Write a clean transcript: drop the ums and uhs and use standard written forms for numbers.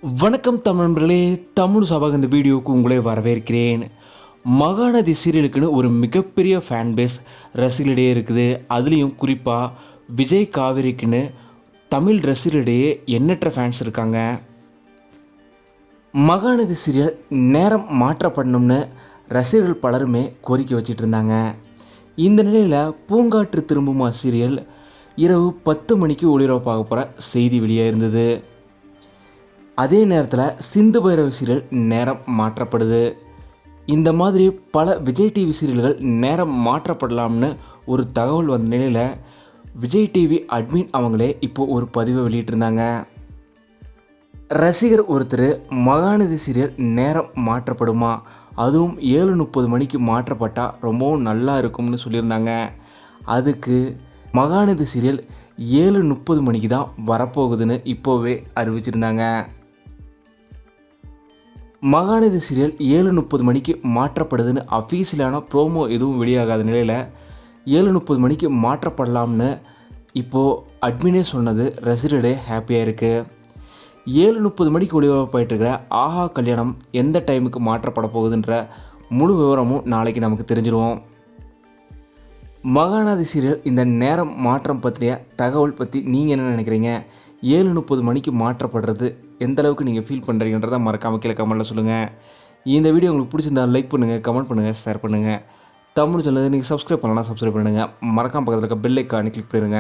வணக்கம் தமிழ் நண்பர்களே, தமிழ் சபாக இந்த வீடியோவுக்கு உங்களை வரவேற்கிறேன். மகாநதி சீரியலுக்குன்னு ஒரு மிகப்பெரிய ஃபேன் பேஸ் ரசிகர்களிடையே இருக்குது. அதுலேயும் குறிப்பாக விஜய் காவேரிக்குன்னு தமிழ் ரசிகர்களிடையே எண்ணற்ற ஃபேன்ஸ் இருக்காங்க. மகாநதி சீரியல் நேரம் மாற்றப்படணும்னு ரசிகர்கள் பலருமே கோரிக்கை வச்சிட்டு இருந்தாங்க. இந்த நிலையில் பூங்காற்று திரும்புமா சீரியல் இரவு 10 மணிக்கு ஒளிபரப்பாக போகிற செய்தி வெளியாக இருந்தது. அதே நேரத்தில் சிந்து பைரவி சீரியல் நேரம் மாற்றப்படுது. இந்த மாதிரி பல விஜய் டிவி சீரியல்கள் நேரம் மாற்றப்படலாம்னு ஒரு தகவல் வந்த நிலையில் விஜய் டிவி அட்மின் அவங்களே இப்போ ஒரு பதிவை வெளியிட்டிருந்தாங்க. ரசிகர் ஒருத்தர் மகாநதி சீரியல் நேரம் மாற்றப்படுமா, அதுவும் 7:30 மணிக்கு மாற்றப்பட்டால் ரொம்பவும் நல்லா இருக்கும்னு சொல்லியிருந்தாங்க. அதுக்கு மகாநதி சீரியல் 7:30 மணிக்கு தான் வரப்போகுதுன்னு இப்போவே அறிவிச்சிருந்தாங்க. மகாநதி சீரியல் 7:30 மணிக்கு மாற்றப்படுதுன்னு அஃபீஷியலான ப்ரோமோ எதுவும் வெளியாகாத நிலையில் 7:30 மணிக்கு மாற்றப்படலாம்னு இப்போது அட்மினே சொன்னது ரசிகர்களே ஹாப்பியாக இருக்குது. 7:30 மணிக்கு ஒளிபரப்பாயிட்டு இருக்கிற ஆஹா கல்யாணம் எந்த டைமுக்கு மாற்றப்பட போகுதுன்ற முழு விவரமும் நாளைக்கு நமக்கு தெரிஞ்சிடும். மகாநதி சீரியல் இந்த நேரம் மாற்றம் பற்றிய தகவல் பற்றி நீங்கள் என்ன நினைக்கிறீங்க? 7:30 மணிக்கு மாற்றப்படுறது எந்த அளவுக்கு நீங்கள் ஃபீல் பண்ணுறீங்கன்றதை மறக்காமல் கீழே கமெண்ட்டில் சொல்லுங்கள். இந்த வீடியோ உங்களுக்கு பிடிச்சிருந்தால் லைக் பண்ணுங்கள், கமெண்ட் பண்ணுங்கள், ஷேர் பண்ணுங்கள். தமிழ் சேனல் நீங்கள் சப்ஸ்கிரைப் பண்ணலாம், சப்ஸ்கிரைப் பண்ணுங்கள். மறக்காம பக்கத்தில் இருக்க பெல் ஐக்கானை கிளிக் பண்ணிடுங்க.